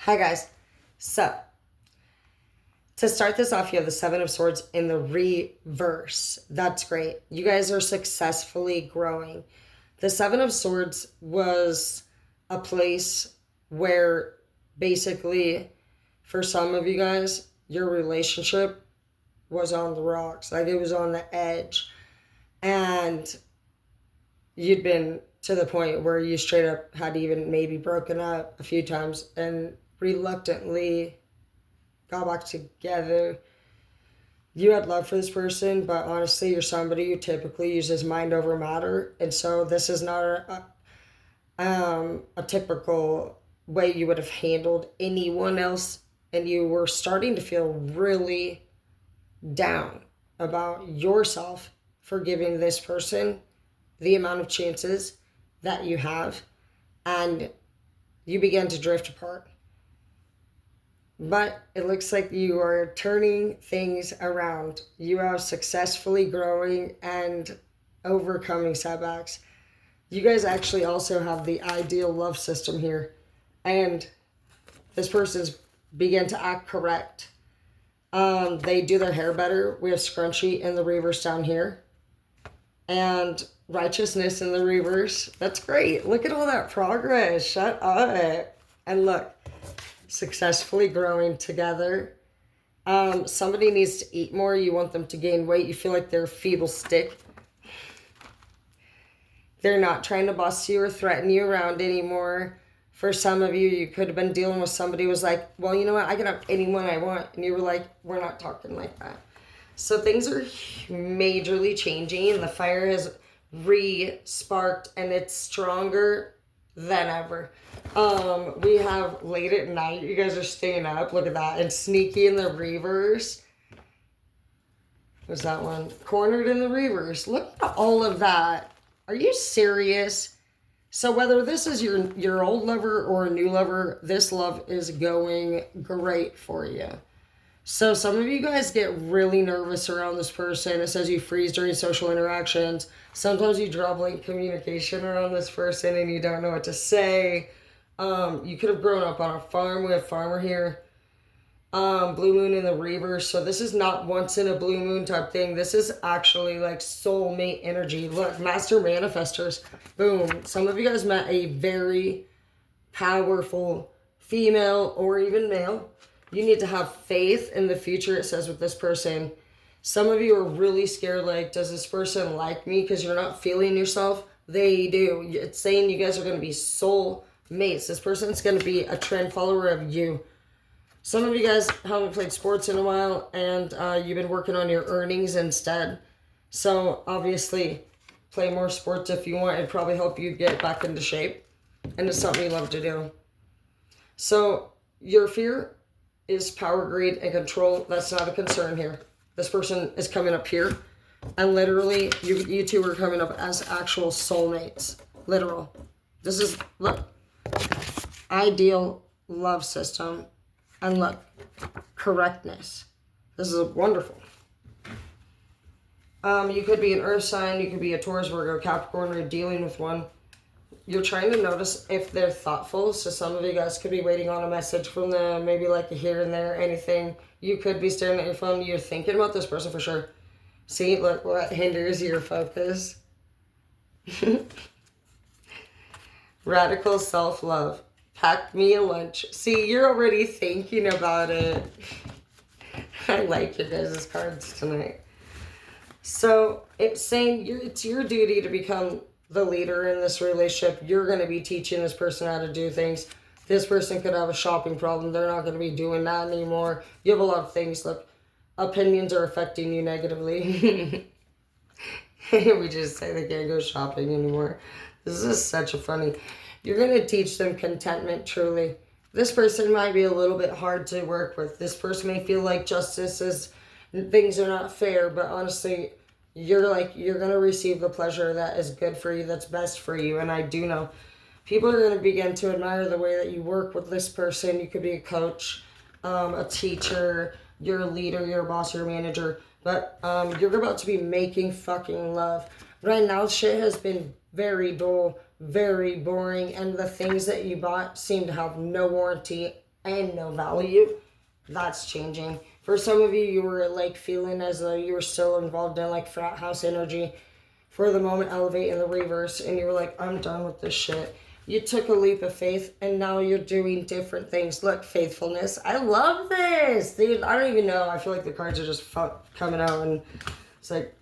Hi, guys. So, to start this off, you have the Seven of Swords in the reverse. That's great. You guys are successfully growing. The Seven of Swords was a place where basically, for some of you guys, your relationship was on the rocks. Like it was on the edge. And you'd been to the point where you straight up had even maybe broken up a few times and reluctantly got back together. You had love for this person, but honestly, you're somebody who typically uses mind over matter, and so this is not a typical way you would have handled anyone else, and you were starting to feel really down about yourself for giving this person the amount of chances that you have, and you began to drift apart. But it looks like you are turning things around. You are successfully growing and overcoming setbacks. You guys actually also have the ideal love system here. And this person's began to act correct. They do their hair better. We have scrunchie in the reverse down here. And righteousness in the reverse. That's great. Look at all that progress. Shut up. And look, successfully growing together. Somebody needs to eat more. You want them to gain weight. You feel like they're a feeble stick. They're not trying to boss you or threaten you around anymore. For some of you, you could have been dealing with somebody who was like, well, you know what? I can have anyone I want. And you were like, we're not talking like that. So things are majorly changing, and the fire has re-sparked, and it's stronger than ever. We have late at night. You guys are staying up. Look at that. And sneaky in the reverse. What's that one? Cornered in the reverse. Look at all of that. Are you serious? So whether this is your old lover or a new lover, this love is going great for you. So some of you guys get really nervous around this person. It says you freeze during social interactions. Sometimes you draw blank communication around this person and you don't know what to say. You could have grown up on a farm. We have farmer here. Blue moon in the reverse. So this is not once in a blue moon type thing. This is actually like soulmate energy. Look, master manifestors. Boom. Some of you guys met a very powerful female or even male. You need to have faith in the future, it says with this person. Some of you are really scared, like, does this person like me? Because you're not feeling yourself. They do. It's saying you guys are going to be soul mates. This person's going to be a trend follower of you. Some of you guys haven't played sports in a while, and you've been working on your earnings instead. So, obviously, play more sports if you want. It'd probably help you get back into shape. And it's something you love to do. So, your fear is power, greed, and control. That's not a concern here. This person is coming up here, and literally, you two are coming up as actual soulmates. Literal. This is, look, ideal love system, and look, correctness. This is wonderful. You could be an earth sign, you could be a Taurus, Virgo, Capricorn, or dealing with one. You're trying to notice if they're thoughtful. So some of you guys could be waiting on a message from them, maybe like a here and there, anything. You could be staring at your phone. You're thinking about this person for sure. See, look what hinders your focus. Radical self-love. Pack me a lunch. See, you're already thinking about it. I like your guys' cards tonight. So it's saying it's your duty to become the leader in this relationship. You're going to be teaching this person how to do things. This person could have a shopping problem. They're not going to be doing that anymore. You have a lot of things. Look, opinions are affecting you negatively. We just say they can't go shopping anymore. This is such a funny. You're going to teach them contentment, truly. This person might be a little bit hard to work with. This person may feel like justice is, things are not fair, but honestly, you're going to receive the pleasure that is good for you, that's best for you. And I do know people are going to begin to admire the way that you work with this person. You could be a coach, a teacher, you're a leader, you're a boss, you're a manager, but you're about to be making fucking love. Right now, shit has been very dull, very boring, and the things that you bought seem to have no warranty and no value. That's changing. For some of you, you were like feeling as though you were still involved in like frat house energy. For the moment, elevate in the reverse, and you were like, I'm done with this shit. You took a leap of faith, and now you're doing different things. Look, faithfulness. I love this, dude. I don't even know. I feel like the cards are just coming out, and it's like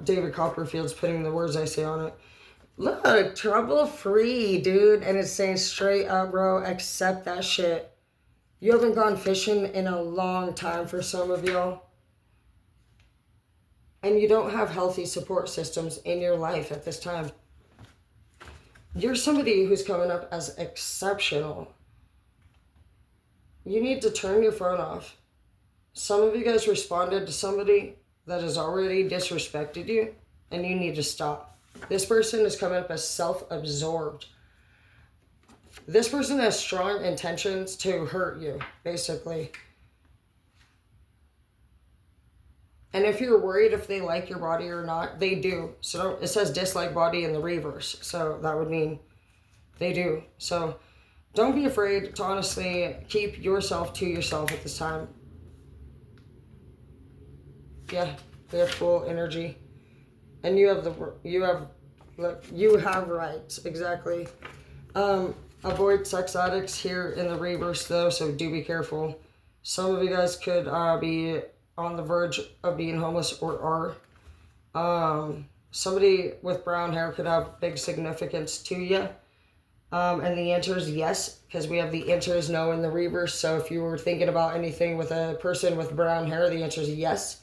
David Copperfield's putting the words I say on it. Look, trouble free, dude. And it's saying straight up, bro, accept that shit. You haven't gone fishing in a long time for some of y'all. And you don't have healthy support systems in your life at this time. You're somebody who's coming up as exceptional. You need to turn your phone off. Some of you guys responded to somebody that has already disrespected you, and you need to stop. This person is coming up as self-absorbed. This person has strong intentions to hurt you, basically. And if you're worried if they like your body or not, they do. So it says dislike body in the reverse. So that would mean they do. So don't be afraid to honestly keep yourself to yourself at this time. Yeah, they have full energy. And you have rights, exactly. Avoid sex addicts here in the reverse though, so do be careful. Some of you guys could be on the verge of being homeless or are. Somebody with brown hair could have big significance to you. And the answer is yes, because we have the answer is no in the reverse. So if you were thinking about anything with a person with brown hair, the answer is yes.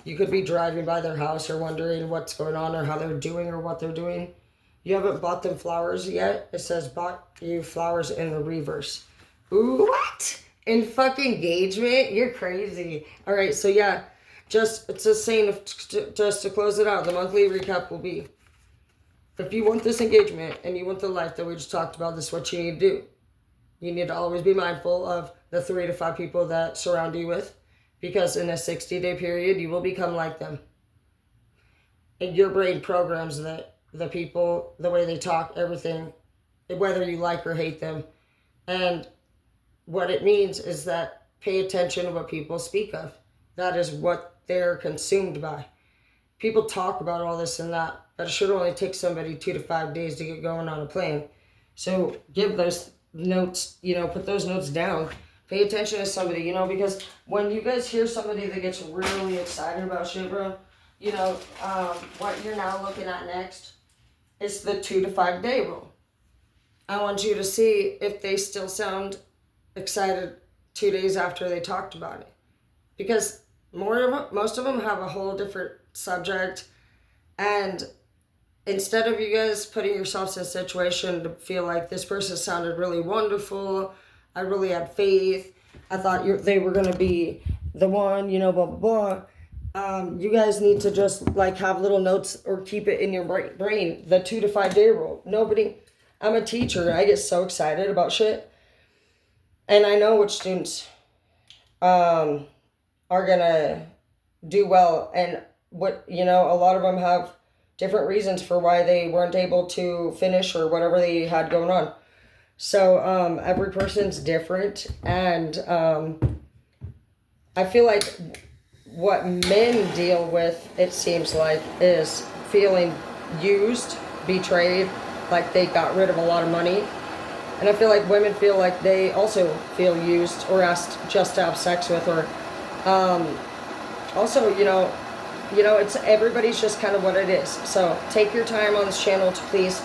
You could be driving by their house or wondering what's going on or how they're doing or what they're doing. You haven't bought them flowers yet. It says bought you flowers in the reverse. Ooh, what? In fucking engagement? You're crazy. All right, so yeah, it's just saying, just to close it out, the monthly recap will be, if you want this engagement and you want the life that we just talked about, this is what you need to do. You need to always be mindful of the 3 to 5 people that surround you with, because in a 60-day period, you will become like them. And your brain programs the people, the way they talk, everything, whether you like or hate them. And what it means is that pay attention to what people speak of. That is what they're consumed by. People talk about all this and that, but it should only take somebody 2 to 5 days to get going on a plane. So give those notes, put those notes down. Pay attention to somebody, because when you guys hear somebody that gets really excited about shit, bro, what you're now looking at next is the 2 to 5 day rule. I want you to see if they still sound excited 2 days after they talked about it. Because most of them have a whole different subject. And instead of you guys putting yourselves in a situation to feel like this person sounded really wonderful, I really had faith, I thought they were going to be the one, blah, blah, blah. You guys need to just have little notes or keep it in your brain. The 2 to 5 day rule. I'm a teacher. I get so excited about shit. And I know which students are going to do well. And a lot of them have different reasons for why they weren't able to finish or whatever they had going on. So every person's different. And I feel like what men deal with, it seems like, is feeling used, betrayed, like they got rid of a lot of money. And I feel like women feel like they also feel used or asked just to have sex with, or also, it's everybody's just kind of what it is. So take your time on this channel to please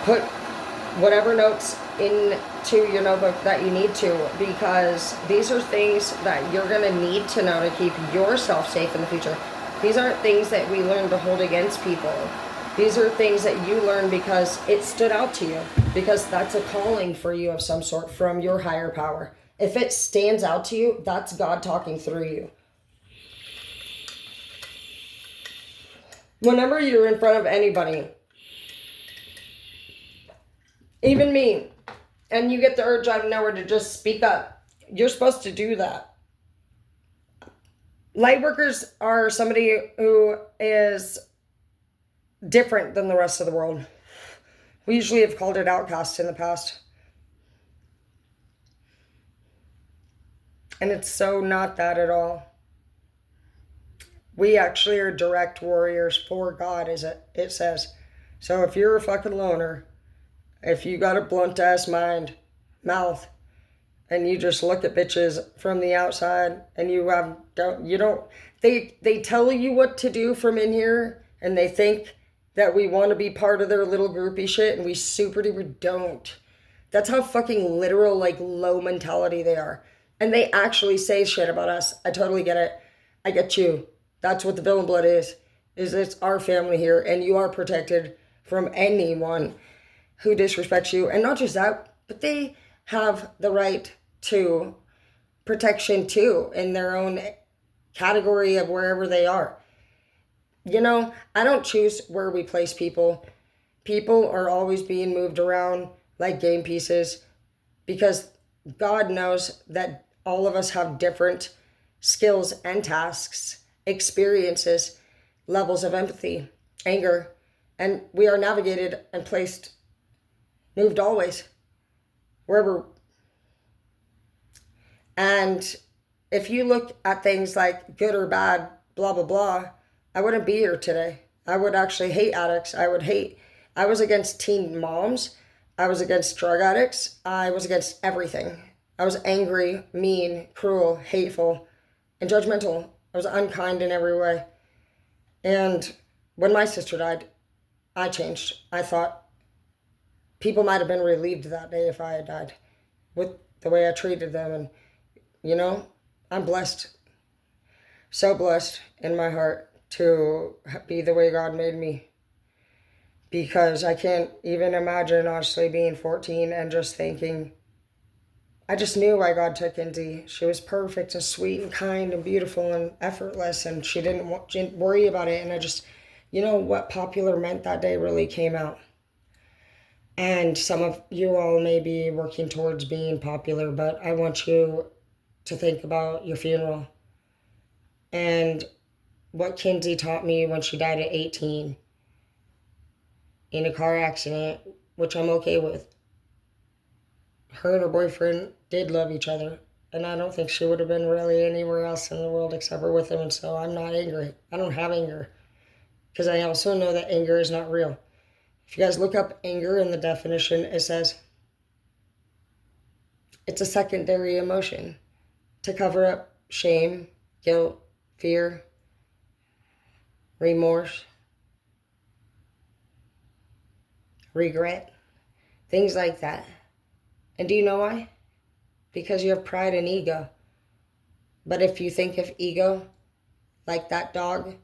put whatever notes into your notebook that you need to, because these are things that you're going to need to know to keep yourself safe in the future. These aren't things that we learn to hold against people. These are things that you learn because it stood out to you, because that's a calling for you of some sort from your higher power. If it stands out to you, that's God talking through you. Whenever you're in front of anybody, even me, and you get the urge out of nowhere to just speak up, you're supposed to do that. Light workers are somebody who is different than the rest of the world. We usually have called it outcast in the past. And it's so not that at all. We actually are direct warriors for God, as it says. So if you're a fucking loner, if you got a blunt ass mouth, and you just look at bitches from the outside, and they tell you what to do from in here, and they think that we want to be part of their little groupie shit, and we super duper don't. That's how fucking literal, like, low mentality they are. And they actually say shit about us. I totally get it. I get you. That's what the Villain Blood is it's our family here, and you are protected from anyone who disrespects you. And not just that, but they have the right to protection too in their own category of wherever they are. You know, I don't choose where we place people. People are always being moved around like game pieces because God knows that all of us have different skills and tasks, experiences, levels of empathy, anger, and we are navigated and placed, moved always, wherever. And if you look at things like good or bad, blah, blah, blah, I wouldn't be here today. I would actually hate addicts. I was against teen moms. I was against drug addicts. I was against everything. I was angry, mean, cruel, hateful, and judgmental. I was unkind in every way. And when my sister died, I changed. I thought people might have been relieved that day if I had died with the way I treated them. And, you know, I'm blessed, so blessed in my heart to be the way God made me. Because I can't even imagine, honestly, being 14 and just thinking, I just knew why God took Indy. She was perfect and sweet and kind and beautiful and effortless, and she didn't worry about it. And I just, you know, what popular meant that day really came out. And some of you all may be working towards being popular, but I want you to think about your funeral and what Kinsey taught me when she died at 18 in a car accident, which I'm okay with. Her and her boyfriend did love each other, and I don't think she would have been really anywhere else in the world except for with him, and so I'm not angry. I don't have anger, because I also know that anger is not real. If you guys look up anger in the definition, it says it's a secondary emotion to cover up shame, guilt, fear, remorse, regret, things like that. And do you know why? Because you have pride and ego. But if you think of ego like that dog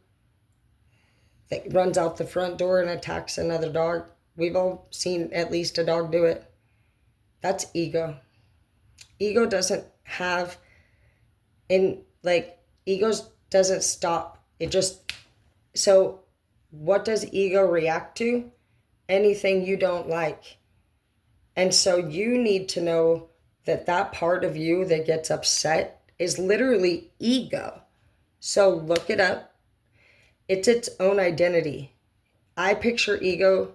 that runs out the front door and attacks another dog, we've all seen at least a dog do it. That's ego. Ego doesn't have, ego doesn't stop. It just, so what does ego react to? Anything you don't like. And so you need to know that that part of you that gets upset is literally ego. So look it up. It's its own identity. I picture ego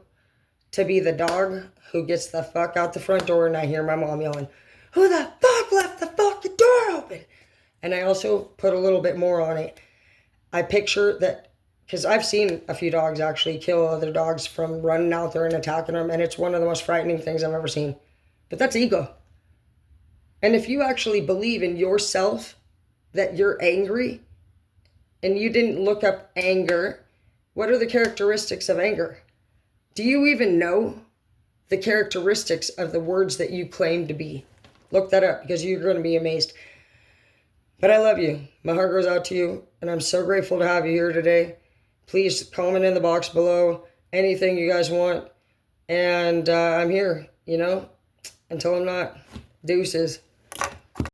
to be the dog who gets the fuck out the front door, and I hear my mom yelling, "Who the fuck left the fucking door open?" And I also put a little bit more on it. I picture that, because I've seen a few dogs actually kill other dogs from running out there and attacking them, and it's one of the most frightening things I've ever seen. But that's ego. And if you actually believe in yourself that you're angry, and you didn't look up anger, what are the characteristics of anger? Do you even know the characteristics of the words that you claim to be? Look that up, because you're going to be amazed. But I love you. My heart goes out to you, and I'm so grateful to have you here today. Please comment in the box below anything you guys want. And I'm here, you know, until I'm not. Deuces.